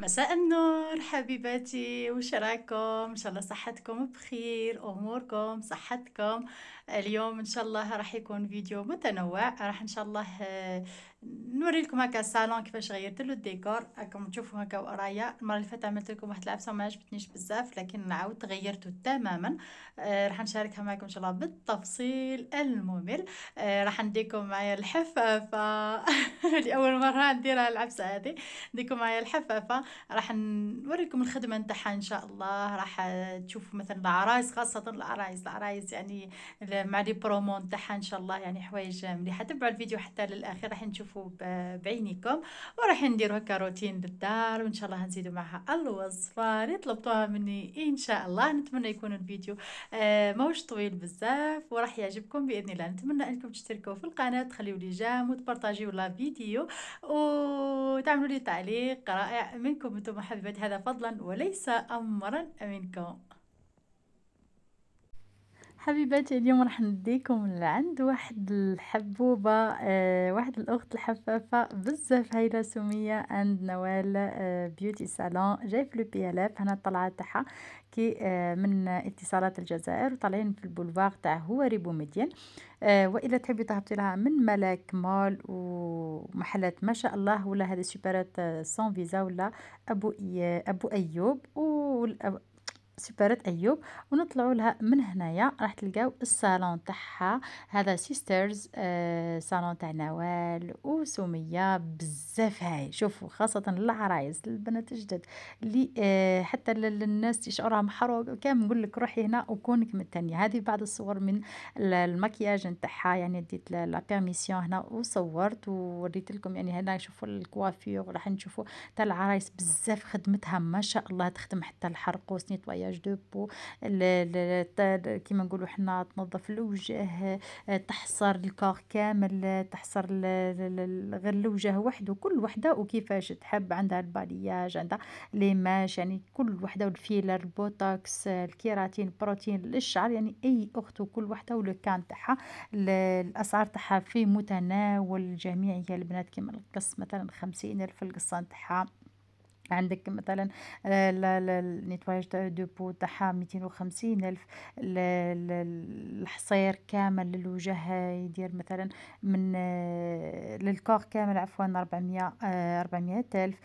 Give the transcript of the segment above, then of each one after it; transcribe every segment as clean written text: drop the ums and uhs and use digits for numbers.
مساء النور حبيباتي، وش راكم؟ ان شاء الله صحتكم بخير، اموركم صحتكم. اليوم ان شاء الله راح يكون فيديو متنوع، راح ان شاء الله نوري لكم هكا الصالون كيفاش غيرت له الديكور. راكم تشوفوا هكا ورايا. المره اللي فاتت عملت لكم واحد العفسه وما عجبتنيش بزاف، لكن عاودت غيرته تماما. راح نشاركها معكم ان شاء الله بالتفصيل الممل. راح نديكم معايا الحفافه لاول مره نديرها العفسه هذه. نديكم معايا الحفافه. راح نوريكم الخدمة نتاعها إن شاء الله. راح تشوفوا مثلا العرايس، خاصة العرايس يعني مع لي برومو نتاعها إن شاء الله، يعني حوايج مليحة. تبعوا الفيديو حتى للآخر، راح نشوفوا بعينيكم. وراح نديروا هكا روتين للدار، وإن شاء الله نزيدوا معها الوصفة اللي طلبتوها مني إن شاء الله. نتمنى يكون الفيديو ماهوش طويل بزاف، وراح يعجبكم بإذن الله. نتمنى أنكم تشتركوا في القناة، تخليوا لي جام، وتبارطاجيو لا فيديو، وتعملوا لي تعليق رائع منكم انتم حبيبتي. هذا فضلا وليس امرا منكم. حبيباتي، اليوم راح نديكم لعند واحد الحبوبة، واحد الأخت الحفافة بزاف هايلة، سمية عند نوال بيوتي صالون. جاي في لو بي ال اف. هنا الطلعة تاعها كي من اتصالات الجزائر، وطالعين في البولفار تاع هو ريبو مدين. والا تحبي تهبطي لها من ملاك مول ومحلات ما شاء الله، ولا هذه سوبرات سون فيزا، ولا ابو ايوب سوبرات ايوب. ونطلعوا لها من هنايا راح تلقاو الصالون تاعها. هذا سيسترز صالون تاع نوال وسمية بزاف هاي. شوفوا، خاصة العرايس البنات الجدد اللي حتى للناس شعورها محروق كان نقول لك روحي هنا وكونك متنية. هذه بعض الصور من المكياج نتاعها، يعني ديت لا بيرميسيون هنا وصورت ووريت لكم. يعني هنا شوفوا الكوافير، راح نشوفوا تاع العرايس بزاف خدمتها ما شاء الله. تخدم حتى الحرقوس، نيطواياج دو بو، كيما نقولوا حنا تنظف الوجه، تحصر الكور كامل، تحصر غير الوجه وحده. كل وحده وكيفاش تحب. عندها البالياج، عندها ليماش، يعني كل وحده، والفيلر، البوتوكس، الكيراتين، البروتين للشعر. يعني اي اخت وكل وحده والكان تاعها. الاسعار تاعها في متناول الجميع يا البنات. كيما القص مثلا 50,000 القصه نتاعها. عندك مثلا النيتواج تاع دو بو تاعها 250,000. الحصير كامل للوجه يدير مثلا من للكور كامل عفوا 400,000.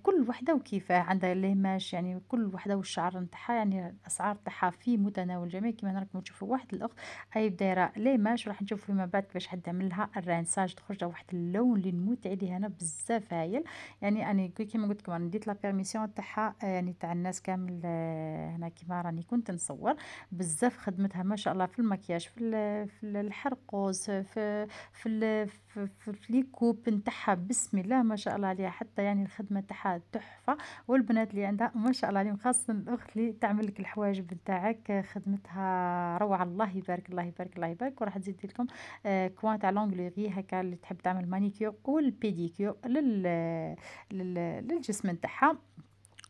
كل وحدة وكيفاه. عندها ليماش، يعني كل وحدة والشعر نتاعها. يعني الأسعار تاعها في متناول الجميع. كيما هنا راكم تشوفوا واحد الأخت هاي دايرة ليماش. راح نشوف فيما بعد كيفاش حتعمل لها الرانساج، تخرج واحد اللون اللي نموت عليه أنا بزاف هايل. يعني أنا كيما قلت لكم أنا ديت لا بيرميسيون تاعها، يعني تاع الناس كامل. هنا كيما راني كنت نصور بزاف خدمتها ما شاء الله في المكياج، في الحرقوس، في لي كوب نتاعها بسم الله ما شاء الله عليها. حتى يعني الخدمة تاعها تحفة. والبنات اللي عندها ما شاء الله عليهم، خاصة الأخت اللي تعمل لك الحواجب نتاعك، خدمتها روعة. الله يبارك الله يبارك الله يبارك. وراح تزيد لكم كوان تاع لونغليغي هكا اللي تحب تعمل مانيكيور والبيديكيور للجسم نتاعها.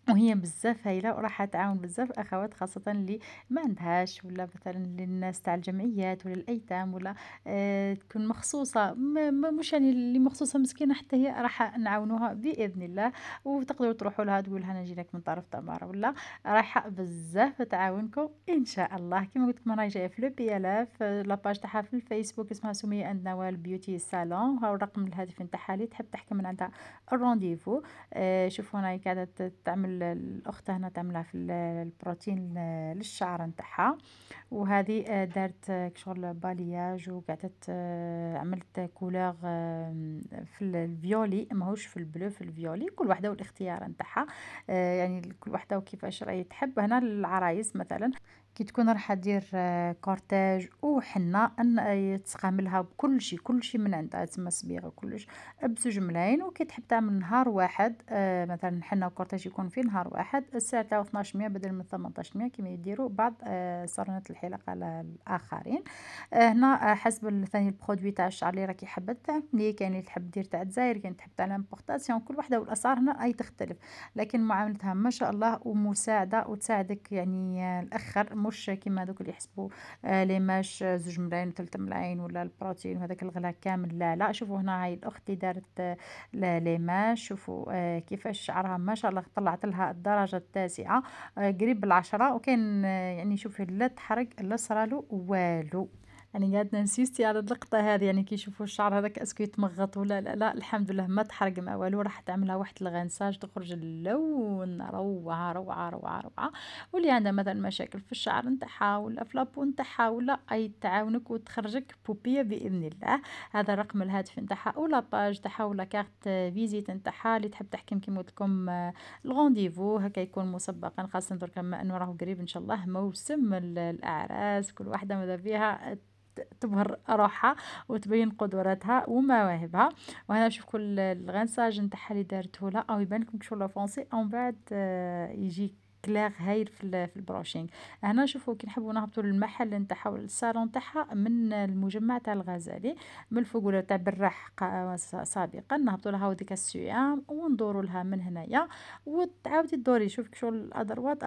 وهي بزاف هايله، وراح تعاون بزاف اخوات، خاصه اللي ما عندهاش، ولا مثلا للناس تاع الجمعيات ولا الايتام، ولا تكون مخصوصه مش يعني اللي مخصوصه مسكينه، حتى هي راح نعاونوها باذن الله. وتقدروا تروحوا لها تقول لها انا نجي لك من طرف تماره، ولا رايحه بزاف تعاونكم ان شاء الله. كما قلت لكم راهي جايه في لو بي ال اف. لاباج تاعها في الفيسبوك اسمها سميه عند نوال بيوتي صالون. ها الرقم الهاتف نتاعها اللي تحب تحكي من عندها الرونديفو. شوفوا هنا قاعدة تعمل الأخت هنا تعملها في البروتين للشعر نتاعها. وهذه دارت شغل بالياج، وقعدت عملت كولور في الفيولي، ماهوش في البلو، في الفيولي. كل واحدة والاختيار نتاعها. يعني كل واحدة وكيفاش راهي تحب. هنا العرايس مثلا كي تكون راح دير كورتاج وحنة ان تسقاملها بكل شيء، كل شيء من عندها تسمى صبيغه كلش بزوج ملاين. وكي تحب تعمل نهار واحد مثلا حنة وكورتاج يكون في نهار واحد، السعر تاعو 1200 بدل من 1800 كما يديروا بعض صالونات الحلاقة الآخرين. هنا حسب ثاني البرودوي تاع الشعر اللي راكي حابة تعمليه. كاين اللي تحب دير تاع الجزائر، كاين تحب تاع لامبورطاسيون. كل وحدة والأسعار هنا أي تختلف، لكن معاملتها ما شاء الله ومساعدة وتساعدك يعني الأخر مش كيما هاذوك اللي يحسبوا لي ماش 2 ملاين و3 ملاين ولا البروتين وهذاك الغلا كامل، لا، شوفوا هنا هاي الأخت اللي دارت لي ماش، شوفوا كيفاش شعرها ما شاء الله طلعت لها الدرجة التاسعة، قريب ال10، وكان يعني شوفي لا تحرق لا صرالو والو. يعني قعدنا نسيستي على اللقطة هذه، يعني كي يشوفوا الشعر هذاك اسكو يتمغط ولا لا، لا الحمد لله ما تحرق ما والو، راح تعملها واحد الغنساج تخرج اللون روعة روعة روعة روعة. واللي عندها مثلا مشاكل في الشعر نتاعها ولا في لابو نتاعها ولا اي تعاونك وتخرجك بوبية بإذن الله. هذا رقم الهاتف نتاعها ولا باج تاعها ولا كارت فيزيت نتاعها اللي تحب تحكي كيما قلت لكم الغونديفو هكا يكون مسبقا، خاصة درك انه راهو قريب ان شاء الله موسم الاعراس، كل واحدة ماذا بيها تبهر روحها وتبين قدراتها ومواهبها. وهنا نشوف كل الغنساج نتاعها اللي دارته لها او يبان لكم شغل فونسي او من بعد يجي كلاغ هايل في البروشينغ. هنا نشوفوا كي نحبوا نهبطوا للمحل نتاعها ولا الصالون نتاعها من المجمع تاع الغزالي من الفوق ولا تاع بالراح سابقا، نهبطوا لها ديك السيام وندوروا لها من هنايا وتعاودي تدوري شوفي شغل ادروات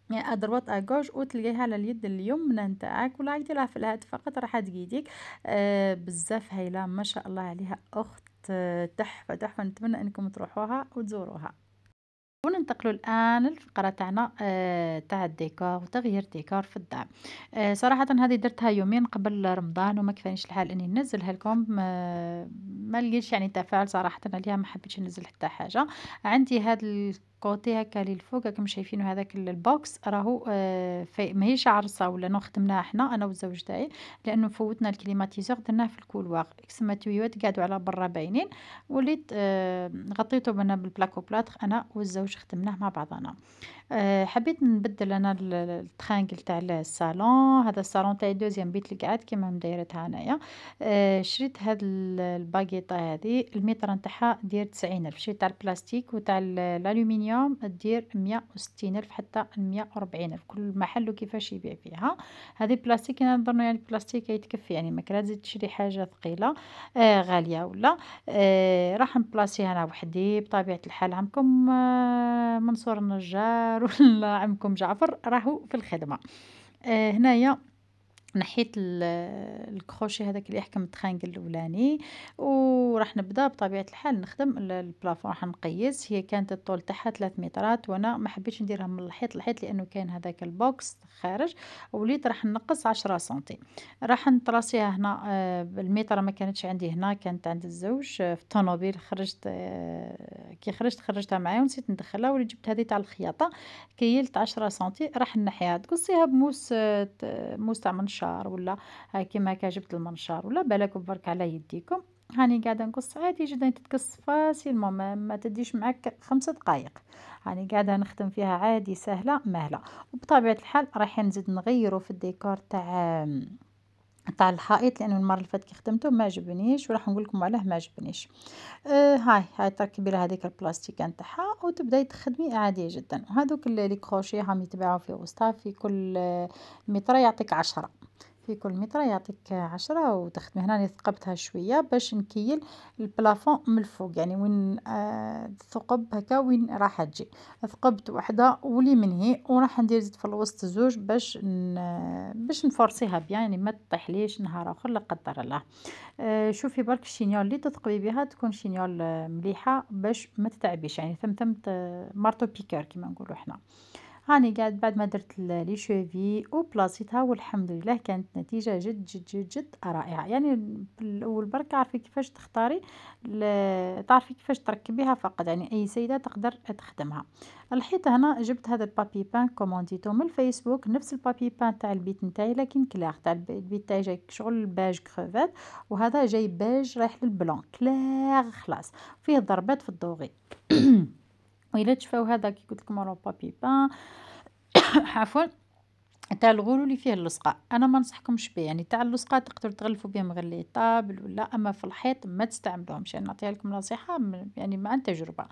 يعني ادروات اجوج وتلقيها على اليد اليمنى نتاعك ولا عيطي لها في الهاتف فقط راح تقيديك. بزاف هايله ما شاء الله عليها اخت، تحفه تحفه، نتمنى انكم تروحوها وتزوروها. وننتقلوا الآن للفقرة تاعنا تاع الديكور وتغيير ديكور في الدار. صراحةً هذه درتها يومين قبل رمضان وما كفانيش الحال إني ننزلها لكم، ما لقيتش يعني تفاعل صراحةً عليها، ما حبيتش ننزل حتى حاجة. عندي هاد الكوتي هاكا اللي الفوق راكم شايفينه هذاك البوكس راهو ماهيش عرصة ولا نو خدمناها حنا أنا والزوج تاعي، لأنه فوتنا الكليماتيزور درناه في الكولواغ، كسما التويوات قعدوا على برا باينين، وليت غطيته بالبلاكو بلاطر أنا والزوج خدمناه مع بعضنا. حبيت نبدل أنا الترانجل تاع الصالون، هذا الصالون تاعي دوزيام بيت اللي قعدت كيما مدايرتها أنايا. شريت هاد الباكيطة هذه المتر نتاعها دير 90,000، شريت تاع البلاستيك وتاع الألومنيوم دير 160,000 حتى 140,000 كل محل وكيفاش يبيع فيها. هذه بلاستيك أنا نظن يعني البلاستيك يتكفي، يعني ماك تزيد تشري حاجة ثقيلة غالية ولا. راح نبلاصيها أنا وحدي بطبيعة الحال. عمكم منصور النجار ولا عمكم جعفر راهو في الخدمة. هنايا نحيت الكروشي هذاك اللي يحكم التخانقل الاولاني، وراح نبدا بطبيعه الحال نخدم البلافون، راح نقيس. هي كانت الطول تاعها 3 مترات وانا ما حبيتش نديرها من الحيط للحيط لانه كان هذاك البوكس خارج، وليت راح نقص 10 سنتي. راح نطراسيها هنا الميطره ما كانتش عندي هنا، كانت عند الزوج في الطوموبيل. خرجت كي خرجتها معايا ونسيت ندخلها، ولي جبت هذه تاع الخياطه كيلت 10 سنتي راح نحيها تقصيها بموس موس تاع منشار ولا هاي كيما هكا جبت المنشار ولا بالكم برك على يديكم. هاني قاعده نقص عادي جدا تتقص فاسيلمون، ما تديش معاك 5 دقائق. هاني قاعده نخدم فيها عادي سهله مهله. وبطبيعه الحال رايحين نزيد نغيروا في الديكور تاع الحائط، لانه المره اللي فاتت كي خدمته ما عجبنيش وراح نقول لكم علاه ما عجبنيش. هاي تركبي لها هذيك البلاستيك نتاعها وتبداي تخدمي عادي جدا. وهذوك لي كروشي هم يتباعوا في وسطها، في كل متر يعطيك 10، في كل متر يعطيك 10 وتخدمي. هنا ثقبتها شويه باش نكيل البلافون من الفوق، يعني وين الثقب هكا وين راح تجي ثقبت وحده ولي من هي، وراح ندير زيد في الوسط زوج باش نفرصيها بيان، يعني ما تطيحليش نهار اخر لا قدر الله. شوفي برك الشينيول اللي تثقبي بها تكون شينيول مليحه باش ما تتعبيش، يعني ثم مارتو بيكور كيما نقولوا حنا. هاني قاعد بعد ما درت لي شوفي وبلاصيتها والحمد لله كانت نتيجة جد جد جد جد رائعة. يعني بالأول برك عارفة كيفاش تختاري تعرفي كيفاش تركبيها فقط، يعني أي سيدة تقدر تخدمها. الحيطة هنا جبت هذا البابي بان كومونديتو من الفيسبوك، نفس البابي بان تاع البيت نتاعي لكن كلاغ، تاع البيت تاعي جاي شغل باج كروفات، وهذا جاي باج رايح للبلون كلاغ خلاص، فيه ضربات في الضوغي. وإلا تشفاو هذا كي قلت لكم راه بابي بان عفوا تاع الغلو اللي فيه اللصقة، انا ما ننصحكمش بيه، يعني تاع اللصقة تقدروا تغلفوا بهم غير لي طابل ولا، اما في الحيط ما تستعملوهمش، يعني نعطيها لكم نصيحة يعني مع تجربة.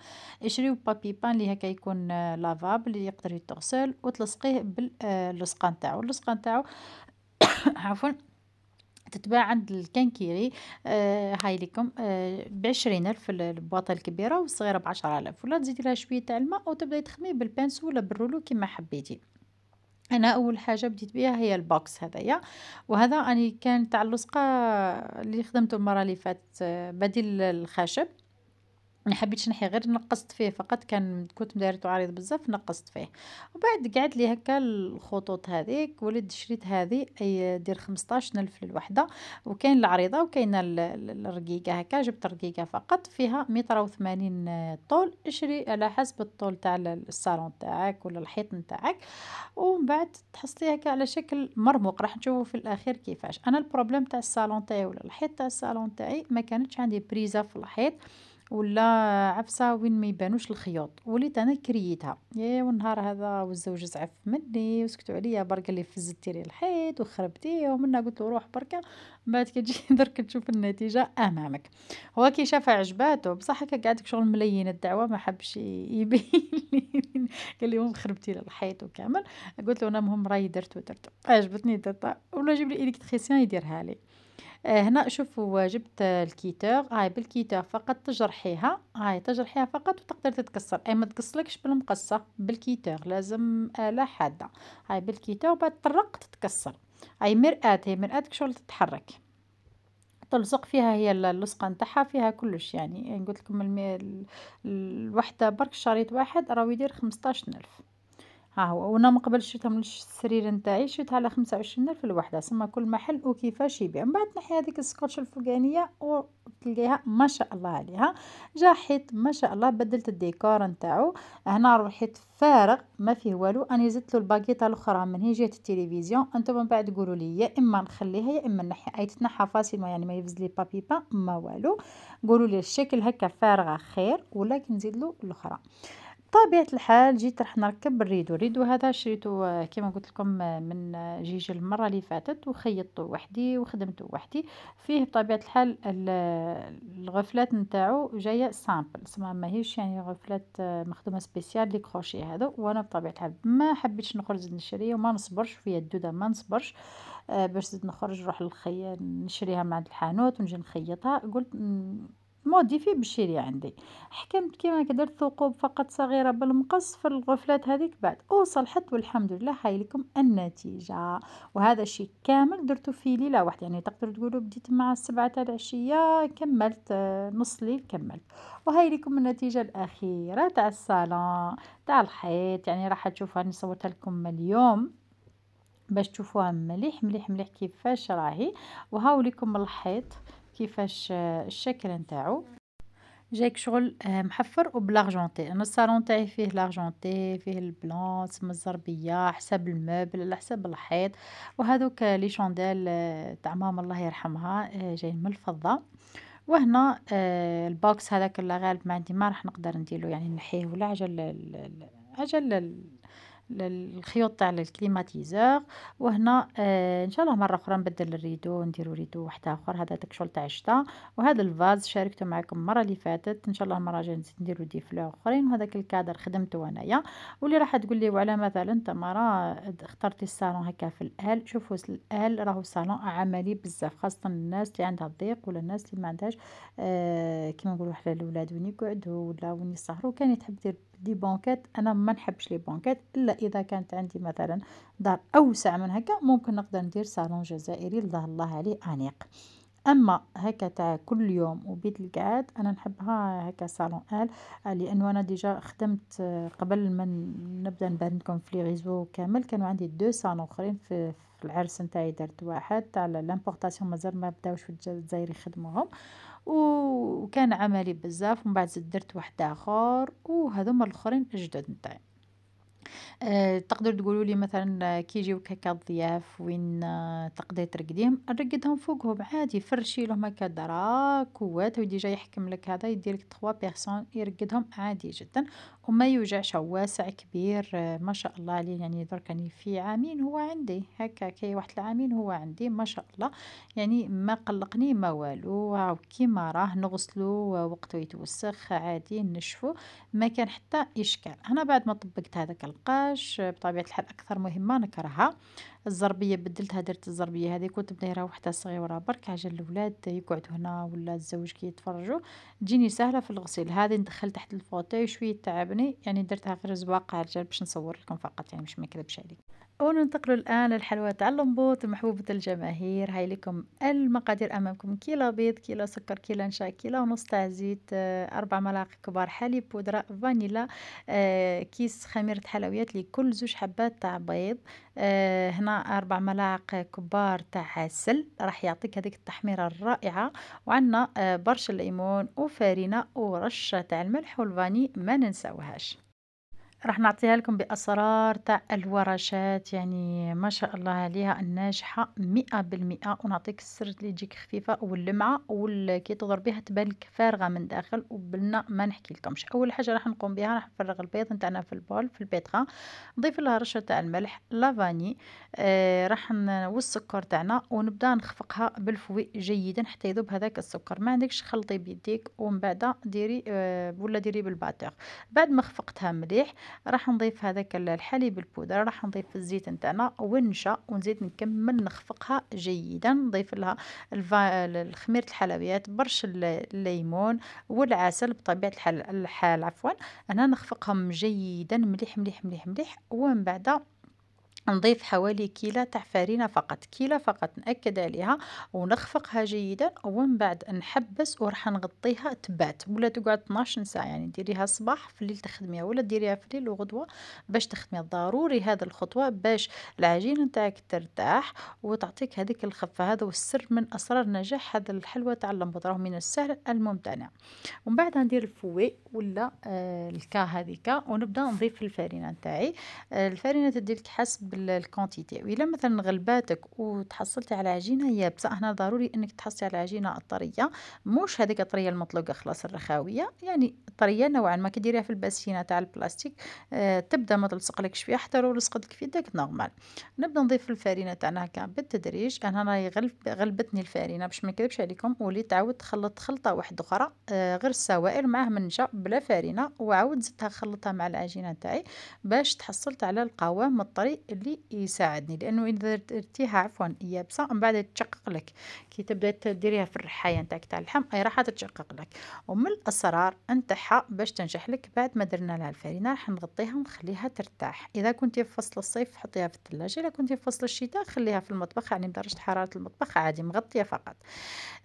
اشريو بابي بان اللي هكا يكون لافابل اللي يقدر يتغسل وتلصقيه باللصقة نتاعو. اللصقة نتاعو عفوا تتباع عند الكنكيري. هاي لكم ب20,000 في البواطة الكبيرة، والصغيرة ب10,000، ولا تزيدي لها شوية تاع الماء وتبداي تخدمي بالبانسو ولا بالرولو كيما حبيتي. أنا أول حاجة بديت بيها هي الbox هذايا، وهذا راني كان تاع اللصقة اللي خدمته المرة اللي فاتت بديل الخشب. ما حبيتش نحيه غير نقّصت فيه فقط كنت دايرته عريض بزاف نقّصت فيه، وبعد قعد لي هكا الخطوط هاذيك وليت شريت هذه أي دير 15,000 للوحدة، وكاين العريضة وكاينة الرقيقة هكا، جبت الرقيقة فقط فيها 180 طول، اشري على حسب الطول تاع الصالون تاعك ولا الحيط نتاعك، ومن بعد تحصليه هكا على شكل مرموق راح نشوفه في الأخير كيفاش. أنا البروبليم تاع الصالون تاعي ولا الحيط تاع الصالون تاعي ما كانتش عندي بريزة في الحيط ولا عفسة وين ما يبانوش الخيوط، وليت أنا كرييتها، يا والنهار هذا والزوج زعف مني وسكتوا عليا برك اللي فزتي لي الحيط وخربتيه، ومنها قلت له روح بركا، من بعد كي تجي درك تشوف النتيجة أمامك. هو كي شافها عجباتو بصح هكا قعدك شغل ملين الدعوة ما حبش يبين لي قال لي المهم خربتي لي الحيط وكامل، قلت له انا المهم راهي درتو عجبتني درتها ولا جيب لي الكتريسيان يديرها لي. هنا شوفوا جبت الكيتور، هاي بالكيتور فقط تجرحيها، هاي تجرحيها فقط وتقدر تتكسر، أي ما تقصلكش بالمقصة، بالكيتور لازم آلة حادة، هاي بالكيتور بعد طرق تتكسر، هاي مرآة هي مرآة شغل تتحرك، تلصق فيها هي اللصقة نتاعها فيها كلش يعني قلت لكم الوحدة برك شريط واحد راهو يدير 15,000. ها هو وأنا من قبل شريتهم للسرير نتاعي شريتها على 25,000 الوحدة، سما كل محل وكيفاش يبيع، من بعد تنحي هذيك السكotش الفوقانية وتلقايها ما شاء الله عليها، جا حيط ما شاء الله بدلت الديكور نتاعو، هنا راه حيط فارغ ما فيه والو، أنا زدت له الباكيطة الأخرى من هي جهة التلفزيون، أنتم من بعد قولوا لي يا إما نخليها يا إما نحيها، أي تتنحى فاسيلمون يعني ما يلبس لي بابي بان ما والو، قولوا لي الشكل هكا فارغة خير ولا كي نزيد له الأخرى. بطبيعة الحال جيت راح نركب الريدو هذا شريته كيما قلت لكم من جيجة المرة اللي فاتت وخيطته وحدي وخدمته وحدي، فيه بطبيعة الحال الغفلات نتاعو جاية سامبل سما ماهيش يعني غفلات مخدومة سبيسيال لي كروشي هذا، وانا بطبيعة الحال ما حبيتش نخرج زيد نشريه وما نصبرش فيا الدودة ما نصبرش باش زيد نخرج نروح نشريها من عند الحانوت ونجي نخيطها قلت موديفي بالشيري عندي، حكمت كيما هكا درت ثقوب فقط صغيرة بالمقص في الغفلات هذيك بعد وصلحت والحمد لله هاي لكم النتيجة، وهذا الشيء كامل درته في ليلة واحدة يعني تقدروا تقولوا بديت مع 7 تاع العشية كملت نص ليل كملت، وهاي لكم النتيجة الأخيرة تاع الصالون تاع الحيط يعني راح تشوفوا راني صورتها لكم اليوم باش تشوفوها مليح مليح مليح كيفاش راهي، وهاو لكم الحيط كيفاش الشكل نتاعو جايك شغل محفّر وبلارجونتي، أنا الصالون تاعي فيه لارجونتي فيه البلون تسمى الزربية حساب الموبل على حساب الحيط، وهاذوك لي شونديل تاع ماما الله يرحمها جايين من الفضة، وهنا البوكس هذاك الله غالب ما عندي ما راح نقدر نديرلو يعني نحيه ولا عجل عجل الخيوط تاع الكليماتيزور، وهنا إن شاء الله مرة أخرى نبدل الريدو نديرو ريدو واحد آخر هذا داك شغل تاع الشتا، وهذا الفاز شاركته معاكم المرة اللي فاتت إن شاء الله المرة الجاية نزيد نديرو دي فلور أخرين، وهذاك الكادر خدمته أنايا، واللي راح تقولي وعلى مثلا تمارا اخترتي الصالون هكا في الآل، شوفوا الآل راهو صالون عملي بزاف خاصة الناس اللي عندها ضيق ولا الناس اللي ما عندهاش كيما نقولوا حنا الولاد وين يقعدوا ولا وين يسهروا، كان تحب دير دي بانكات أنا ما نحبش لي بانكات إلا إذا كانت عندي مثلا دار أوسع من هكا ممكن نقدر ندير صالون جزائري الله الله عليه أنيق، أما هكا تاع كل يوم وبيت القعاد أنا نحبها هكا صالون آل، لأنه أنا ديجا خدمت قبل ما نبدا نبارنكم في لي ريزو كامل كانوا عندي 2 صالون أخرين في العرس نتاعي درت واحد تاع لامبورطاسيون مازال ما بداوش في الجزائر يخدموهم، وكان عملي بزاف ومن بعد زدت درت واحد آخر وهاذوما الآخرين الجدد نتاعي. تقدروا تقولوا لي مثلًا كي يجيوك هكا الضياف وين تقضي ترقديهم، نرقدهم فوقهم عادي فرشي لهم هكا دراكوات وديجا يحكم لك هذا يدير لك 3 بيرسون يرقدهم عادي جدًا، وما يوجعش هو واسع كبير ما شاء الله عليه يعني درك راني في عامين هو عندي هكا كي واحد العامين هو عندي ما شاء الله، يعني ما قلقني ما والو هاو كيما راه نغسلو وقته يتوسخ عادي نشفو. ما كان حتى إشكال، أنا بعد ما طبقت هذاك القاش بطبيعة الحال أكثر مهمة نكرهها الزربية بدلتها درت الزربية هذه كنت دايرة وحدة صغيرة برك عشان الولاد يقعدوا هنا ولا الزوج كي يتفرجوا تجيني سهلة في الغسيل. هذه ندخل تحت الفوطي شوية تعبني يعني درتها غير زواقة على باش نصور لكم فقط يعني باش ما نكذبش عليك. وننتقل الآن للحلوى تاع اللمبوط محبوبة الجماهير. هاي لكم المقادير أمامكم: كيلو بيض، كيلو سكر، كيلو نشا، كيلو ونص تاع زيت، 4 ملاعق كبار حليب بودرة فانيلا، كيس خميرة حلويات لكل 2 حبات تاع بيض، هنا 4 ملاعق كبار تاع عسل راح يعطيك هذيك التحميرة الرائعة، وعندنا برش الليمون وفارينة ورشة تاع الملح والفاني ما ننساوهاش. راح نعطيها لكم بأسرار تاع الورشات يعني ما شاء الله عليها الناجحة 100%، ونعطيك السر اللي تجيك خفيفة واللمعة كي تضربيها تبان لك فارغة من داخل وبالنا ما نحكي لكمش. أول حاجة راح نقوم بها راح نفرغ البيض نتاعنا في البول في البيترا، نضيف لها رشة تاع الملح لافاني، والسكر تاعنا، ونبدا نخفقها بالفوي جيدا حتى يذوب هذاك السكر. ما عندكش خلطي بيديك ومن بعد ديري ولا ديري بالباتور. بعد ما خفقتها مليح راح نضيف هذاك الحليب البودرة، راح نضيف الزيت نتاعنا والنشا ونزيد نكمل نخفقها جيدا، نضيف لها خميرة الحلويات، برش الليمون والعسل بطبيعة الحال عفوا. انا نخفقهم جيدا مليح مليح مليح مليح، ومن بعد نضيف حوالي كيلة تاع فرينة فقط، كيلة فقط نأكد عليها، ونخفقها جيدا ومن بعد نحبس وراح نغطيها تبات ولا تقعد 12 ساعة. يعني ديريها صباح في الليل تخدميها ولا ديريها في الليل وغدوة باش تخدميها. ضروري هذا الخطوة باش العجينة نتاعك ترتاح وتعطيك هذيك الخفة. هذا هو السر من أسرار نجاح هذا الحلوى تاع اللمبوط، راهو من السهل الممتنع. ومن بعد ندير الفوي ولا الكا هذيك ونبدا نضيف الفرينه نتاعي. الفرينه تديلك حسب الكونتيتي، وإلا مثلا غلباتك وتحصلتي على عجينه يابسه هنا ضروري انك تحصلي على العجينه الطريه، مش هذيك الطريه المطلوقه خلاص الرخاويه، يعني طريه نوعا ما كديريها في الباسينه تاع البلاستيك، تبدا ما تلصقلكش فيها حتى لو لصقت لك في يدك نورمال. نبدا نضيف الفرينه تاعنا هكا بالتدريج. انا راهي غلبتني الفرينه باش ما نكذبش عليكم، وليت تعاود خلطت خلطه واحده اخرى غير السوائل معاه منشا بلا فرينه، وعاود زدتها خلطتها مع العجينه تاعي باش تحصلت على القوام الطري اللي يساعدني. لانه اذا درتيها عفوا يابسه من بعد تشقق لك كي تبدا تديريها في الرحايه نتاعك تاع اللحم اي راح تتشقق لك. ومن الاسرار نتاعها باش تنجح لك بعد ما درنا لها الفرينه راح نغطيها ونخليها ترتاح. اذا كنتي في فصل الصيف حطيها في الثلاجه، اذا كنتي في فصل الشتاء خليها في المطبخ يعني بدرجه حراره المطبخ عادي مغطيه فقط.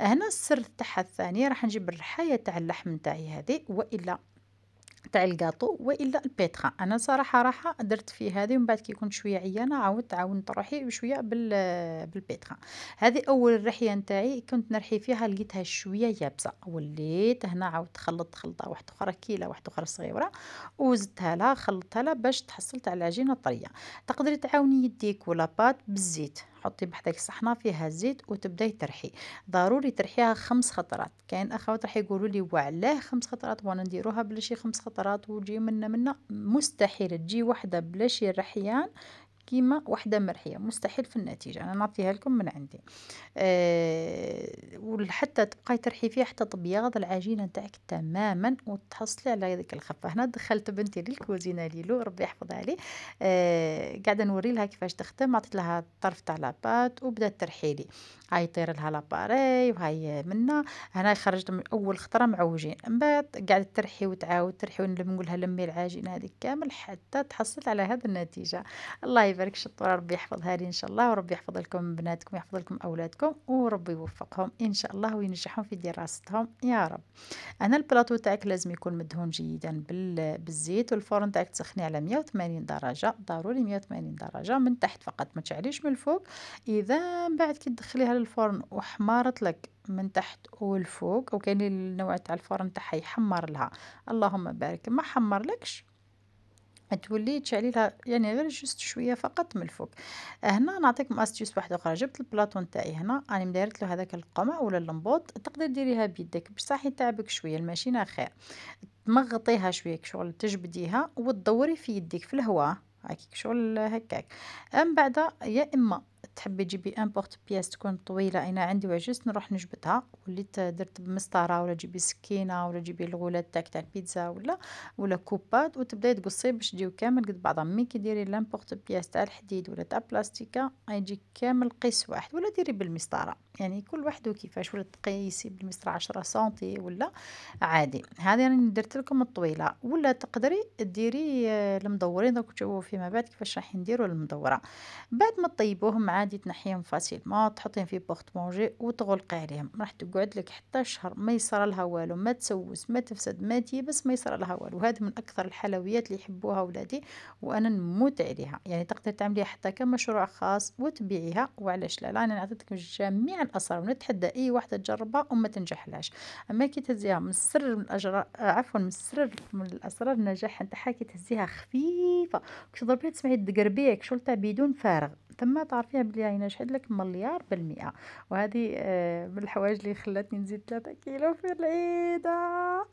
هنا السر تاعها الثاني راح نجيب الرحاية تاع اللحم نتاعي هذه والا تاع الكاطو والا البيتخا. انا صراحه راحه درت فيه هذه ومن بعد كي كنت شويه عيانه عاونت روحي بشويه بالبيتخا. هذه اول رحيه نتاعي كنت نرحي فيها لقيتها شويه يابسه، وليت هنا عاودت خلطت خلطه واحده اخرى كيله واحده اخرى صغيره وزدتها لها خلطتها لها باش تحصلت على العجينه طريه. تقدري تعاوني يديك ولا بات بالزيت، حطي بحذاك الصحنه فيها زيت وتبداي ترحي. ضروري ترحيها 5 خطرات. كاين اخوات راح يقولوا لي وعلاه 5 خطرات وانا نديروها بلا شي 5 خطرات وتجي منا مستحيل تجي وحده بلا شي رحيان كيما وحده مرحيه، مستحيل في النتيجه. انا نعطيها لكم من عندي. وحتى تبقاي ترحي فيها حتى تبيض العجينه نتاعك تماما وتحصلي على هذيك الخفه. هنا دخلت بنتي للكوزينه ليلو ربي يحفظها لي، قاعده نوري لها كيفاش تخدم، عطيت لها الطرف تاع لاباط وبدات ترحي لي. هاي طير لها لاباري وهاي منا. هنا خرجت من اول خطره معوجين، من بعد قاعده ترحي وتعاود ترحي ونقول لها لمي العجينه هذيك كامل حتى تحصلت على هذه النتيجه. الله يبارك شطوره، ربي يحفظها لي ان شاء الله، وربي يحفظ لكم بناتكم ويحفظ لكم اولادكم وربي يوفقهم ان شاء الله وينجحهم في دراستهم يا رب. انا البلاطو تاعك لازم يكون مدهون جيدا بالزيت، والفرن تاعك تسخني على 180 درجه، ضروري 180 درجه من تحت فقط ما تشعليش من الفوق. اذا من بعد كي تدخليها للفرن وحمارت لك من تحت والفوق، وكاين النوع تاع الفرن تاعها يحمر لها اللهم بارك، ما حمرلكش تولي تشعلي لها يعني غير جوست شويه فقط من الفوق. هنا نعطيكم استيوس واحده اخرى. جبت البلاطو نتاعي هنا راني مدايرت له هذاك القمع ولا اللمبوط، تقدر ديريها بيدك بصح يتعبك شويه، الماشينه خير تمغطيها شويه شغل تجبديها وتدوري في يدك في الهواء هاكيك شغل هكاك. من بعد يا اما تحبي تجيبي امبورط بياس تكون طويلة، أنا عندي وعجزت نروح نجبدها، وليت درت بمسطرة ولا تجيبي سكينة ولا تجيبي الغولات تاع البيتزا ولا كوبات وتبداي تقصي باش تجيو كامل قد بعضهم. مي كي ديري لامبورط بياس تاع الحديد ولا تاع بلاستيكا يجي كامل قيس واحد، ولا ديري بالمسطرة، يعني كل واحد وكيفاش، ولا تقيسي بالمسطرة 10 سنتي ولا عادي. هذه راني درت لكم الطويلة، ولا تقدري ديري المدورين دوك تشوفوا فيما بعد كيفاش راح نديروا المدورة. بعد ما طيبوهم عادي تنحيهم فاسيلمون، تحطيهم في بورت مونجي وتغلقي عليهم، راح تقعد لك حتى شهر ما يصرى لها والو، ما تسوس ما تفسد ما تيبس ما يصرى لها والو. هذه من اكثر الحلويات اللي يحبوها ولادي وانا نموت عليها، يعني تقدر تعمليها حتى كمشروع خاص وتبيعيها، وعلاش لا. لا انا عطيتك جميع الاسرار ونتحدى اي واحده تجربها وما تنجحلاش. اما كي تهزيها من السر من الاجرار عفوا من السر من الاسرار النجاح نتاعها كي تهزيها خفيفه، كي تضربيها تسمعي الدقربيع شغل تاع بدون فارغ، ثم تعرفيها بلي راهي نجحت لك مليار بالمئة. وهذه من الحوايج اللي خلاتني نزيد 3 كيلو في العيدة.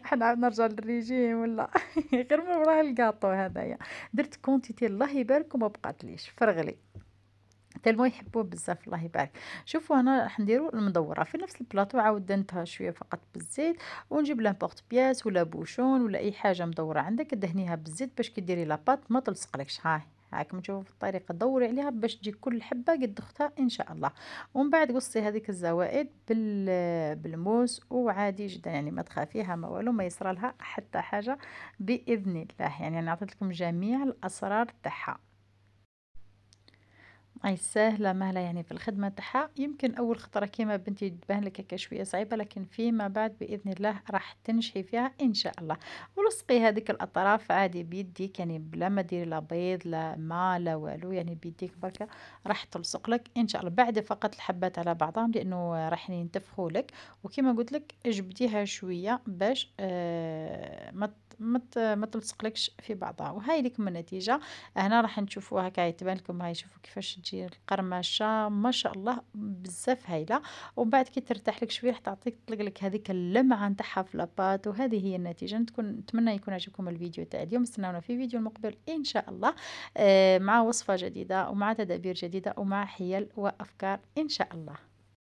حنعاود نرجع للريجيم ولا غير من وراه الكاطو هذايا. درت كونتيتي الله يبارك وما بقاتليش فرغلي، تالمو يحبوه بزاف الله يبارك. شوفوا هنا راح نديرو المدورة في نفس البلاطو، عاود دهنتها شوية فقط بالزيت، ونجيب لامبورط بياس ولا بوشون ولا اي حاجة مدورة عندك دهنيها بالزيت باش كي ديري لاباط ما تلصقلكش. هاي هاكم تشوفوا في الطريقة دوري عليها باش تجي كل حبة قد اختها ان شاء الله. ومن بعد قصي هذيك الزوائد بالموس وعادي جدا، يعني ما تخافيها ما والو ما يصرى لها حتى حاجة بإذن الله. يعني انا عطيت لكم جميع الاسرار تاعها. أي ساهلة مهلة يعني في الخدمة تاعها، يمكن أول خطرة كيما بنتي تبان لك هكا شوية صعيبة، لكن فيما بعد بإذن الله راح تنجحي فيها إن شاء الله. ولصقي هذيك الأطراف عادي بيديك، يعني بلا ما ديري لا بيض لا ماء لا والو، يعني بيديك بركة راح تلصق لك إن شاء الله. بعد فقط الحبات على بعضهم لأنه راح ينتفخوا لك، وكيما قلت لك اجبديها شوية باش ما تلصقلكش في بعضها. وهاي لكم النتيجة. هنا راح نشوفوا هكا تبان لكم، هاي شوفوا كيفاش تجي القرمشه ما شاء الله بزاف هايله. ومن بعد كي ترتاح لك شويه راح تعطيك تطلق لك هذيك اللمعه نتاعها في لاباط. وهذه هي النتيجه. نتمنى يكون عجبكم الفيديو تاع اليوم. استناونا في فيديو المقبل ان شاء الله مع وصفه جديده ومع تدابير جديده ومع حيل وافكار ان شاء الله.